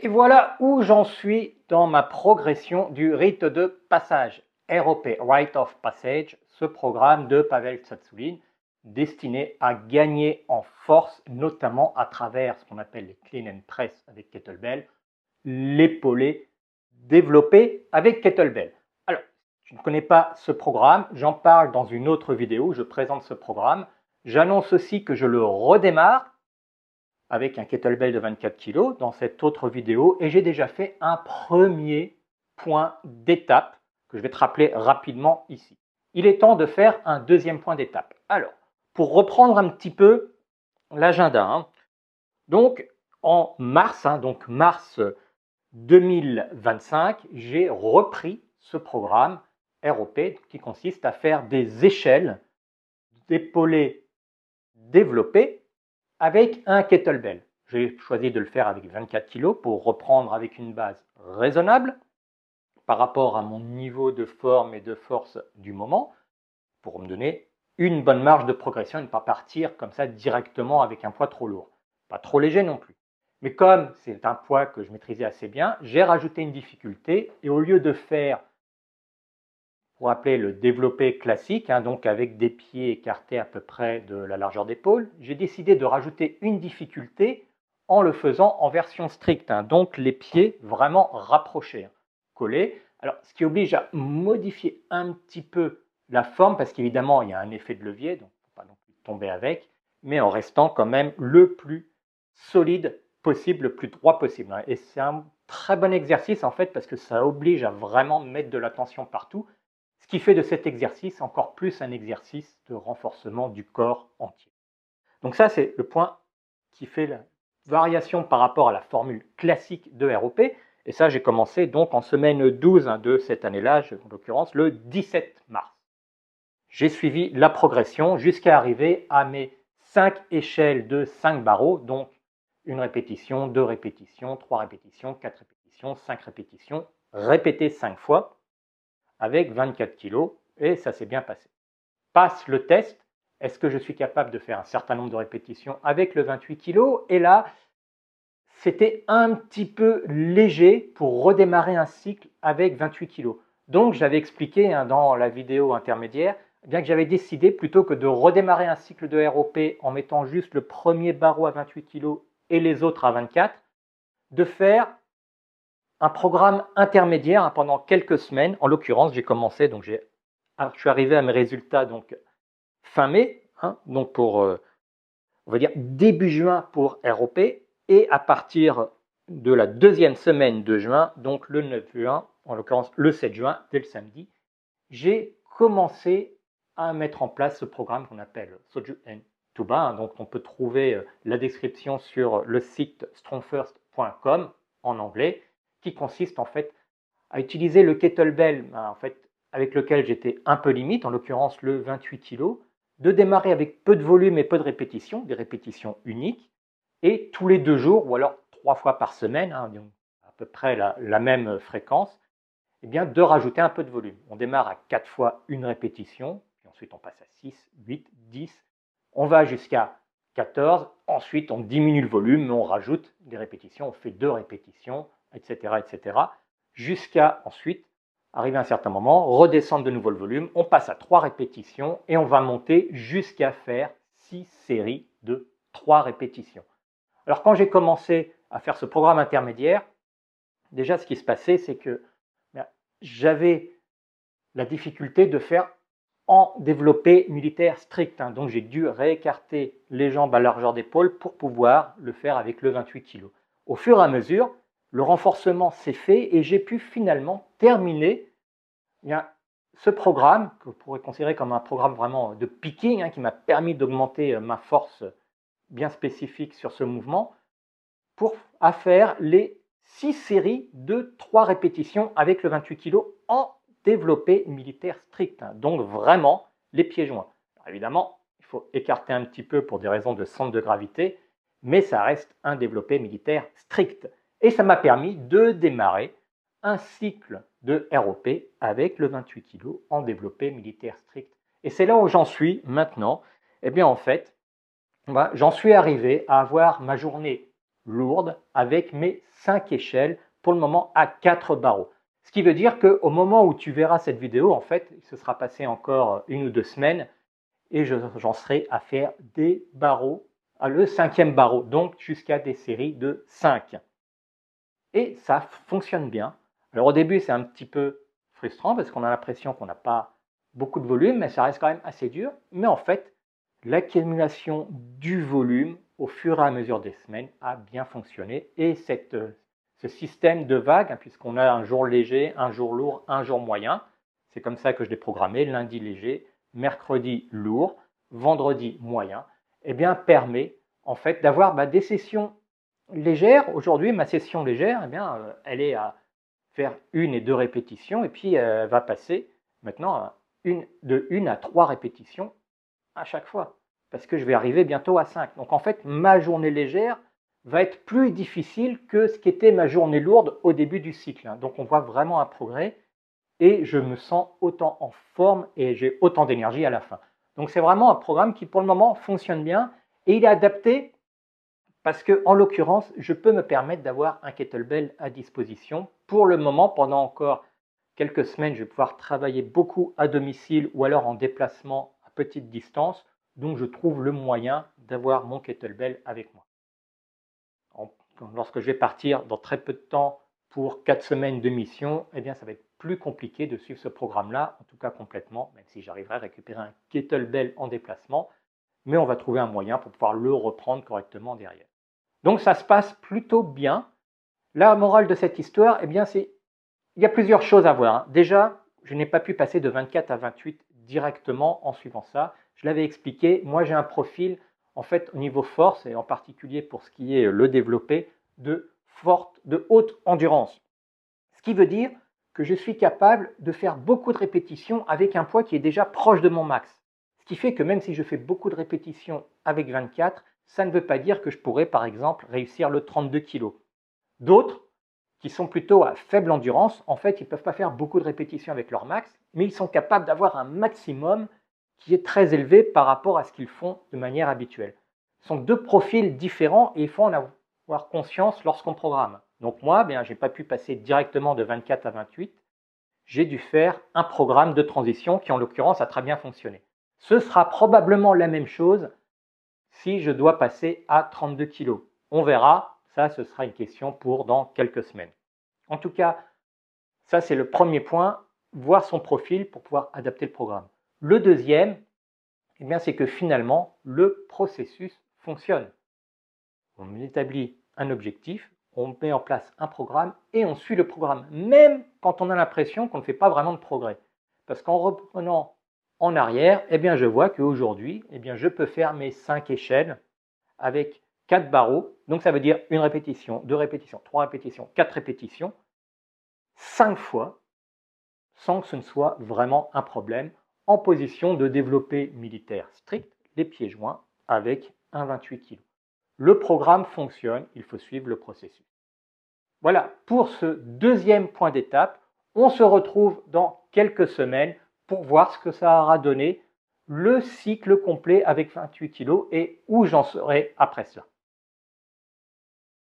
Et voilà où j'en suis dans ma progression du rite de passage, ROP, Rite of Passage, ce programme de Pavel Tsatsouline destiné à gagner en force, notamment à travers ce qu'on appelle les clean and press avec kettlebell, l'épaulé développé avec kettlebell. Alors, tu ne connais pas ce programme, j'en parle dans une autre vidéo, je présente ce programme. J'annonce aussi que je le redémarre avec un kettlebell de 24 kg dans cette autre vidéo et j'ai déjà fait un premier point d'étape que je vais te rappeler rapidement ici. Il est temps de faire un deuxième point d'étape. Alors, pour reprendre un petit peu l'agenda, donc en mars, donc mars 2025, j'ai repris ce programme ROP qui consiste à faire des échelles d'épaulés développées avec un kettlebell. J'ai choisi de le faire avec 24 kg pour reprendre avec une base raisonnable par rapport à mon niveau de forme et de force du moment pour me donner une bonne marge de progression et ne pas partir comme ça directement avec un poids trop lourd. Pas trop léger non plus. Mais comme c'est un poids que je maîtrisais assez bien, j'ai rajouté une difficulté et au lieu de faire, pour appeler le développé classique, donc avec des pieds écartés à peu près de la largeur d'épaule, j'ai décidé de rajouter une difficulté en le faisant en version stricte, donc les pieds vraiment rapprochés, collés. Alors, ce qui oblige à modifier un petit peu la forme, parce qu'évidemment, il y a un effet de levier, donc il ne faut pas non plus tomber avec, mais en restant quand même le plus solide possible, le plus droit possible. Et c'est un très bon exercice en fait, parce que ça oblige à vraiment mettre de la tension partout, ce qui fait de cet exercice encore plus un exercice de renforcement du corps entier. Donc ça, c'est le point qui fait la variation par rapport à la formule classique de ROP. Et ça, j'ai commencé donc en semaine 12 de cette année-là, en l'occurrence le 17 mars. J'ai suivi la progression jusqu'à arriver à mes 5 échelles de 5 barreaux, donc une répétition, 2 répétitions, 3 répétitions, 4 répétitions, 5 répétitions, répétées 5 fois, avec 24 kg et ça s'est bien passé. Passe le test, est-ce que je suis capable de faire un certain nombre de répétitions avec le 28 kg? Et là, c'était un petit peu léger pour redémarrer un cycle avec 28 kg. Donc j'avais expliqué dans la vidéo intermédiaire bien que j'avais décidé plutôt que de redémarrer un cycle de ROP en mettant juste le premier barreau à 28 kg et les autres à 24, de faire un programme intermédiaire pendant quelques semaines. En l'occurrence, j'ai commencé, donc je suis arrivé à mes résultats donc fin mai, donc pour, on va dire début juin pour ROP, et à partir de la deuxième semaine de juin, donc le 9 juin, en l'occurrence le 7 juin, dès le samedi, j'ai commencé à mettre en place ce programme qu'on appelle Soju and Tuba, donc on peut trouver la description sur le site strongfirst.com en anglais, qui consiste en fait à utiliser le kettlebell en fait, avec lequel j'étais un peu limite, en l'occurrence le 28 kg, de démarrer avec peu de volume et peu de répétitions, des répétitions uniques, et tous les 2 jours, ou alors 3 fois par semaine, à peu près la même fréquence, eh bien, de rajouter un peu de volume. On démarre à 4 fois une répétition, puis ensuite on passe à 6, 8, 10, on va jusqu'à 14, ensuite on diminue le volume, mais on rajoute des répétitions, on fait 2 répétitions, etc., jusqu'à ensuite arriver à un certain moment, redescendre de nouveau le volume, on passe à 3 répétitions et on va monter jusqu'à faire 6 séries de 3 répétitions. Alors quand j'ai commencé à faire ce programme intermédiaire, déjà ce qui se passait, c'est que j'avais la difficulté de faire en développé militaire strict. Donc j'ai dû réécarter les jambes à largeur d'épaule pour pouvoir le faire avec le 28 kg. Au fur et à mesure, le renforcement s'est fait et j'ai pu finalement terminer ce programme, que vous pourrez considérer comme un programme vraiment de picking, qui m'a permis d'augmenter ma force bien spécifique sur ce mouvement, à faire les 6 séries de 3 répétitions avec le 28 kg en développé militaire strict. Donc vraiment les pieds joints. Alors évidemment, il faut écarter un petit peu pour des raisons de centre de gravité, mais ça reste un développé militaire strict. Et ça m'a permis de démarrer un cycle de ROP avec le 28 kg en développé militaire strict. Et c'est là où j'en suis maintenant. Eh bien en fait, j'en suis arrivé à avoir ma journée lourde avec mes 5 échelles, pour le moment à 4 barreaux. Ce qui veut dire qu'au moment où tu verras cette vidéo, en fait, il se sera passé encore 1 ou 2 semaines et j'en serai à faire des barreaux, le 5e barreau, donc jusqu'à des séries de 5. Et ça fonctionne bien. Alors au début, c'est un petit peu frustrant parce qu'on a l'impression qu'on n'a pas beaucoup de volume, mais ça reste quand même assez dur. Mais en fait, l'accumulation du volume au fur et à mesure des semaines a bien fonctionné. Et ce système de vagues, puisqu'on a un jour léger, un jour lourd, un jour moyen, c'est comme ça que je l'ai programmé, lundi léger, mercredi lourd, vendredi moyen, eh bien permet en fait d'avoir des sessions légères. Aujourd'hui, ma session légère, eh bien, elle est à faire 1 et 2 répétitions et puis elle va passer maintenant à de 1 à 3 répétitions à chaque fois parce que je vais arriver bientôt à 5. Donc en fait, ma journée légère va être plus difficile que ce qu'était ma journée lourde au début du cycle. Donc on voit vraiment un progrès et je me sens autant en forme et j'ai autant d'énergie à la fin. Donc c'est vraiment un programme qui pour le moment fonctionne bien et il est adapté parce que en l'occurrence, je peux me permettre d'avoir un kettlebell à disposition. Pour le moment, pendant encore quelques semaines, je vais pouvoir travailler beaucoup à domicile ou alors en déplacement à petite distance. Donc je trouve le moyen d'avoir mon kettlebell avec moi. Lorsque je vais partir dans très peu de temps pour 4 semaines de mission, eh bien ça va être plus compliqué de suivre ce programme-là, en tout cas complètement, même si j'arriverai à récupérer un kettlebell en déplacement, mais on va trouver un moyen pour pouvoir le reprendre correctement derrière. Donc ça se passe plutôt bien. La morale de cette histoire, eh bien, il y a plusieurs choses à voir. Déjà, je n'ai pas pu passer de 24 à 28 directement en suivant ça. Je l'avais expliqué, moi j'ai un profil, en fait, au niveau force, et en particulier pour ce qui est le développé, de haute endurance. Ce qui veut dire que je suis capable de faire beaucoup de répétitions avec un poids qui est déjà proche de mon max. Ce qui fait que même si je fais beaucoup de répétitions avec 24, ça ne veut pas dire que je pourrais, par exemple, réussir le 32 kg. D'autres, qui sont plutôt à faible endurance, en fait, ils ne peuvent pas faire beaucoup de répétitions avec leur max, mais ils sont capables d'avoir un maximum qui est très élevé par rapport à ce qu'ils font de manière habituelle. Ce sont 2 profils différents et il faut en avoir conscience lorsqu'on programme. Donc moi, je n'ai pas pu passer directement de 24 à 28. J'ai dû faire un programme de transition qui, en l'occurrence, a très bien fonctionné. Ce sera probablement la même chose si je dois passer à 32 kg. On verra, ça ce sera une question pour dans quelques semaines. En tout cas, ça c'est le premier point, voir son profil pour pouvoir adapter le programme. Le deuxième, eh bien, c'est que finalement, le processus fonctionne. On établit un objectif, on met en place un programme et on suit le programme, même quand on a l'impression qu'on ne fait pas vraiment de progrès. Parce qu'en reprenant en arrière, eh bien, je vois qu'aujourd'hui, eh bien, je peux faire mes 5 échelles avec 4 barreaux. Donc, ça veut dire 1 répétition, 2 répétitions, 3 répétitions, 4 répétitions, 5 fois, sans que ce ne soit vraiment un problème, en position de développé militaire strict, les pieds joints, avec un 28 kg. Le programme fonctionne, il faut suivre le processus. Voilà pour ce deuxième point d'étape. On se retrouve dans quelques semaines pour voir ce que ça aura donné, le cycle complet avec 28 kg et où j'en serai après cela.